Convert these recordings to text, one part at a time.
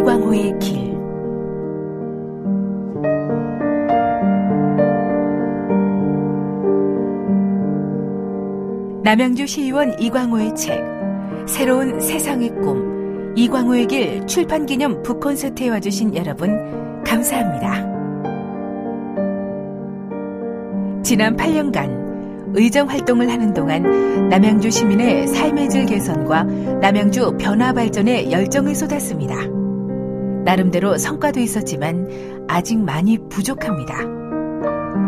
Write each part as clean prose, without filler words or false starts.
이광호의 길. 남양주 시의원 이광호의 책 새로운 세상의 꿈 이광호의 길 출판기념 북콘서트에 와주신 여러분 감사합니다. 지난 8년간 의정활동을 하는 동안 남양주 시민의 삶의 질 개선과 남양주 변화 발전에 열정을 쏟았습니다. 나름대로 성과도 있었지만 아직 많이 부족합니다.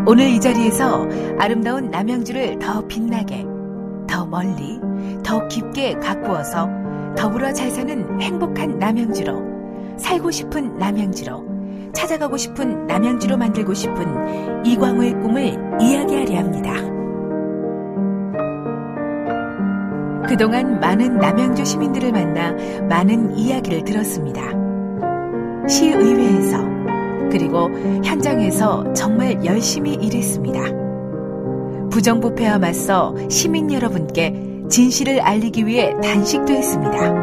오늘 이 자리에서 아름다운 남양주를 더 빛나게, 더 멀리, 더 깊게 가꾸어서 더불어 잘 사는 행복한 남양주로, 살고 싶은 남양주로, 찾아가고 싶은 남양주로 만들고 싶은 이광호의 꿈을 이야기하려 합니다. 그동안 많은 남양주 시민들을 만나 많은 이야기를 들었습니다. 시의회에서 그리고 현장에서 정말 열심히 일했습니다. 부정부패와 맞서 시민 여러분께 진실을 알리기 위해 단식도 했습니다.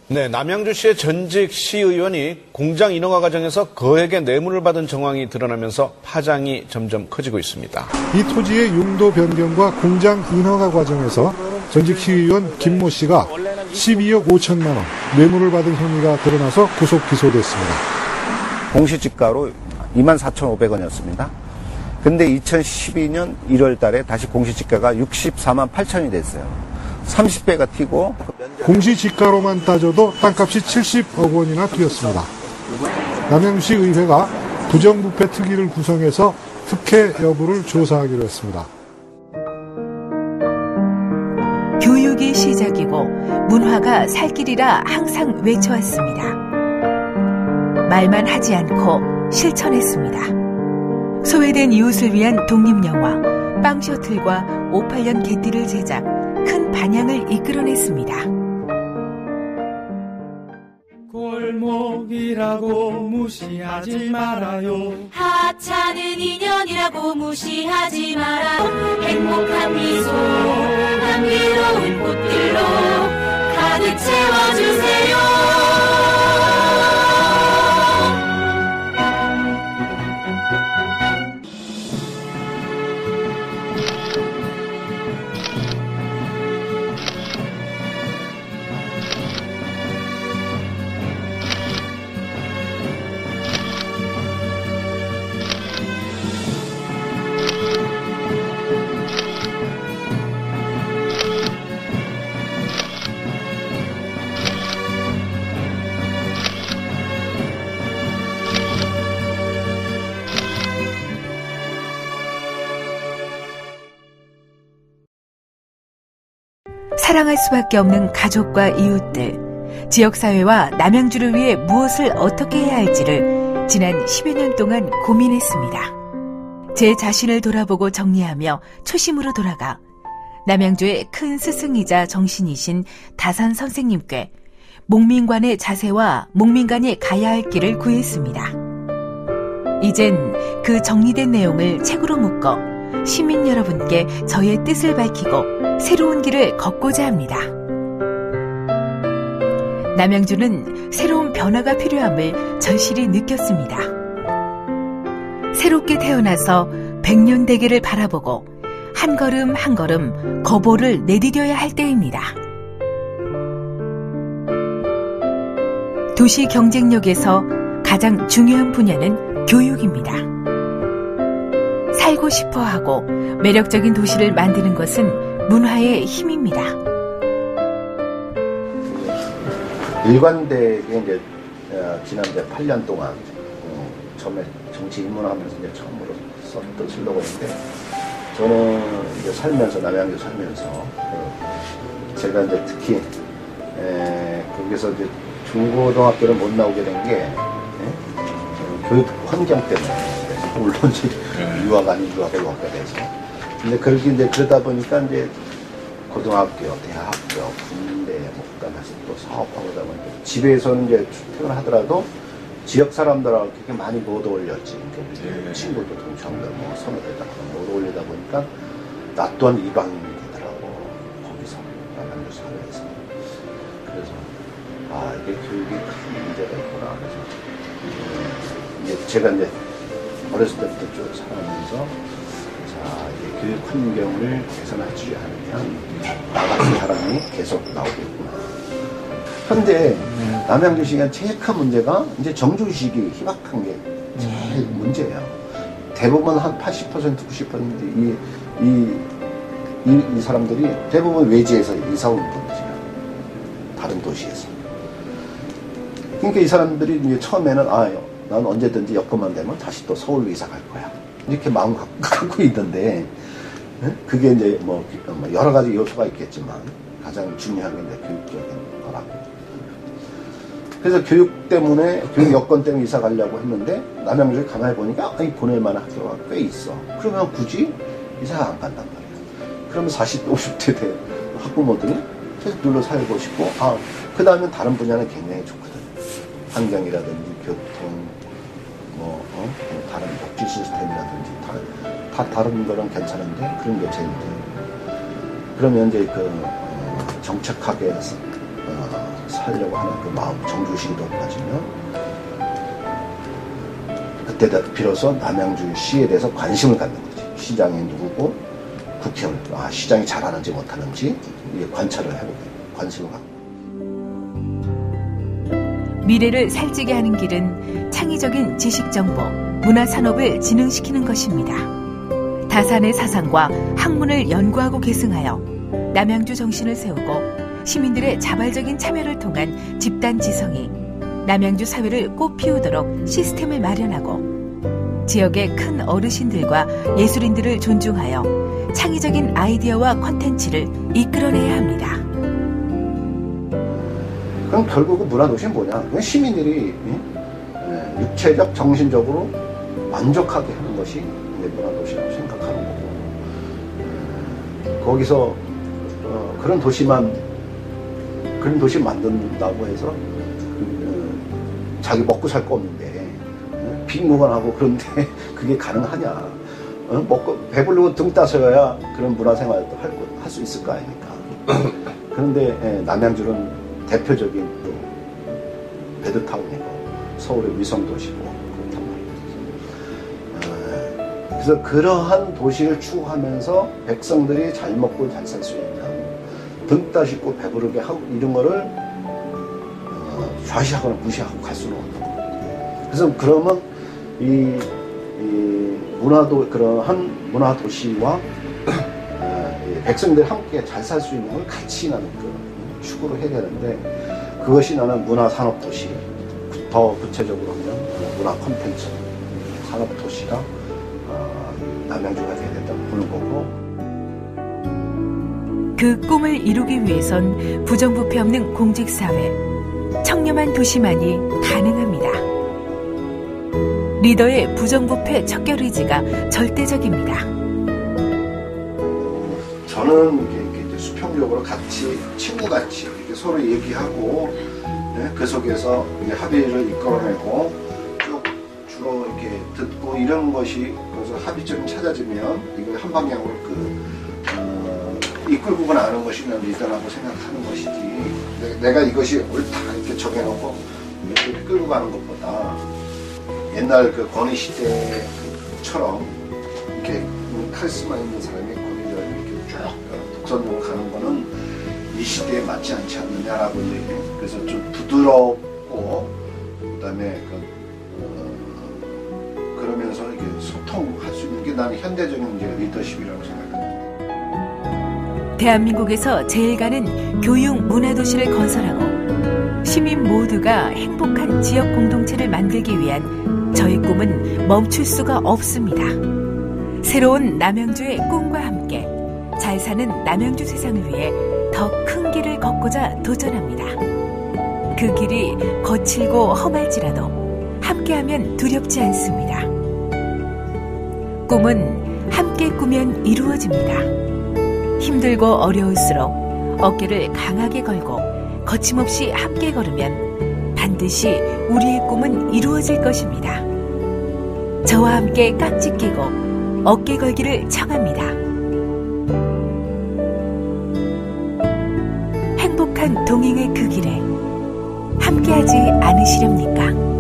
네, 남양주시의 전직 시의원이 공장 인허가 과정에서 거액의 뇌물을 받은 정황이 드러나면서 파장이 점점 커지고 있습니다. 이 토지의 용도 변경과 공장 인허가 과정에서 전직 시의원 김모 씨가 12억 5천만 원 뇌물을 받은 혐의가 드러나서 구속 기소됐습니다. 공시지가로 24,500원이었습니다. 근데 2012년 1월 달에 다시 공시지가가 64만 8천이 됐어요. 30배가 튀고 공시지가로만 따져도 땅값이 70억 원이나 뛰었습니다. 남양주시 의회가 부정부패 특위를 구성해서 특혜 여부를 조사하기로 했습니다. 교육이 시작이고 문화가 살 길이라 항상 외쳐왔습니다. 말만 하지 않고 실천했습니다. 소외된 이웃을 위한 독립영화 빵셔틀과 58년 개띠를 제작, 큰 반향을 이끌어냈습니다. 골목이라고 무시하지 말아요. 하찮은 인연이라고 무시하지 말아요. 행복한 미소 감미로운 꽃들로 가득 채워주세요. 사랑할 수밖에 없는 가족과 이웃들, 지역사회와 남양주를 위해 무엇을 어떻게 해야 할지를 지난 10여 년 동안 고민했습니다. 제 자신을 돌아보고 정리하며 초심으로 돌아가 남양주의 큰 스승이자 정신이신 다산 선생님께 목민관의 자세와 목민관이 가야 할 길을 구했습니다. 이젠 그 정리된 내용을 책으로 묶어 시민 여러분께 저의 뜻을 밝히고 새로운 길을 걷고자 합니다. 남양주는 새로운 변화가 필요함을 절실히 느꼈습니다. 새롭게 태어나서 100년 대계를 바라보고 한 걸음 한 걸음 거보를 내디뎌야 할 때입니다. 도시 경쟁력에서 가장 중요한 분야는 교육입니다. 살고 싶어 하고 매력적인 도시를 만드는 것은 문화의 힘입니다. 일관되게 이제 지난 이제 8년 동안 처음에 정치 입문하면서 이제 처음으로 썼던 슬로건인데, 저는 이제 살면서 남양주 살면서 제가 이제 특히 거기서 이제 중고등학교를 못 나오게 된 게 교육 환경 때문에. 물론 이제 유학 아닌 유학을 왔게 돼서. 근데 그렇게 이제 그러다 보니까 이제 고등학교, 대학교, 군대, 그다음에 또 사업하고 그러다 보니까 집에서는 이제 출퇴근을 하더라도 지역 사람들하고 그렇게 많이 못 어울렸지. 그러니까 친구도 동창들 뭐 선후배들 못 어울리다 보니까 나 또한 이방인이 되더라고. 거기서 남양주 사회에서. 그래서 이게 교육에 큰 문제가 있구나. 그래서 이제 제가 이제 어렸을 때부터 쭉 살아가면서 이제 교육 환경을 개선하지 않으면 나 같은 사람이 계속 나오겠구나. 현재 남양주시가 제일 큰 문제가 이제 정규직이 희박한 게 제일 문제예요. 대부분 한 80%, 90% 이 사람들이 대부분 외지에서 이사 온 분들이에요. 다른 도시에서. 그러니까 이 사람들이 이제 처음에는 난 언제든지 여건만 되면 다시 또 서울로 이사 갈 거야. 이렇게 마음 갖고 있던데, 그게 이제 뭐 여러 가지 요소가 있겠지만 가장 중요한 게 이제 교육적인 거라고. 그래서 교육 때문에, 교육 여건 때문에 이사 가려고 했는데 남양주에 가만히 보니까 보낼 만한 학교가 꽤 있어. 그러면 굳이 이사 안 간단 말이야. 그러면 40대, 50대 된 학부모들이 계속 눌러 살고 싶고, 그 다음에 다른 분야는 굉장히 좋거든. 환경이라든지 교통, 다른 복지 시스템이라든지 다 다른 거는 괜찮은데 그런 게 제일 문제예요. 그러면 이제 정착하게 살려고 하는 그 마음, 정주의식이 높아지면 그때 비로소 남양주시에 대해서 관심을 갖는 거지. 시장이 누구고 국회의원, 시장이 잘하는지 못하는지 관찰을 해보고 관심을 갖고. 미래를 살찌게 하는 길은 창의적인 지식정보, 문화산업을 진흥시키는 것입니다. 다산의 사상과 학문을 연구하고 계승하여 남양주 정신을 세우고 시민들의 자발적인 참여를 통한 집단지성이 남양주 사회를 꽃피우도록 시스템을 마련하고 지역의 큰 어르신들과 예술인들을 존중하여 창의적인 아이디어와 콘텐츠를 이끌어내야 합니다. 그럼 결국은 문화도시는 뭐냐? 그건 시민들이 육체적, 정신적으로 만족하게 하는 것이 문화도시라고 생각하는 거고, 거기서 그런 도시 만든다고 해서 자기 먹고 살 거 없는데 빈무관하고 그런데 그게 가능하냐? 먹고 배부르고 등 따서야 그런 문화생활도 할 수 있을 거 아닙니까? 그런데 남양주는 대표적인 배드타운이고 서울의 위성도시고 그렇단 말이에요. 그래서 그러한 도시를 추구하면서 백성들이 잘 먹고 잘 살 수 있는, 등 따시고 배부르게 하고 이런 거를 좌시하거나 무시하고 갈 수는 없는 거예요. 그래서 그러면 이 그러한 문화도시와 백성들이 함께 잘 살 수 있는 걸 같이 나는 추구를 해야 되는데, 그것이 나는 문화산업도시, 더 구체적으로 하면 문화 콘텐츠 산업도시가 남양주가 돼야 된다고 보는 거고, 그 꿈을 이루기 위해선 부정부패 없는 공직사회, 청렴한 도시만이 가능합니다. 리더의 부정부패 척결 의지가 절대적입니다. 저는 이렇게 수평적으로 같이 친구같이 이렇게 서로 얘기하고, 그 속에서 합의를 이끌어내고 쭉 주로 이렇게 듣고 이런 것이, 그래서 합의점이 찾아지면 이걸 한 방향으로 이끌고 가는 것이 리더라고 생각하는 것이지, 내가 이것이 옳다 이렇게 정해놓고 이렇게 끌고 가는 것보다 옛날 그 권위 시대처럼 이렇게 카리스마 있는 사람이 권위를 이렇게 쭉 독선적으로 가는 거는 이 시대에 맞지 않지 않느냐라고 얘기해요. 그래서 좀 부드럽고 그다음에 그러면서 이게 소통할 수 있는 게 나는 현대적인 이제 리더십이라고 생각합니다. 대한민국에서 제일 가는 교육 문화도시를 건설하고 시민 모두가 행복한 지역 공동체를 만들기 위한 저의 꿈은 멈출 수가 없습니다. 새로운 남양주의 꿈과 함께 잘 사는 남양주 세상을 위해 더 큰 길을 걷고자 도전합니다. 그 길이 거칠고 험할지라도 함께하면 두렵지 않습니다. 꿈은 함께 꾸면 이루어집니다. 힘들고 어려울수록 어깨를 강하게 걸고 거침없이 함께 걸으면 반드시 우리의 꿈은 이루어질 것입니다. 저와 함께 깍지 끼고 어깨 걸기를 청합니다. 행복한 동행의 그 길에 하지 않으시렵니까?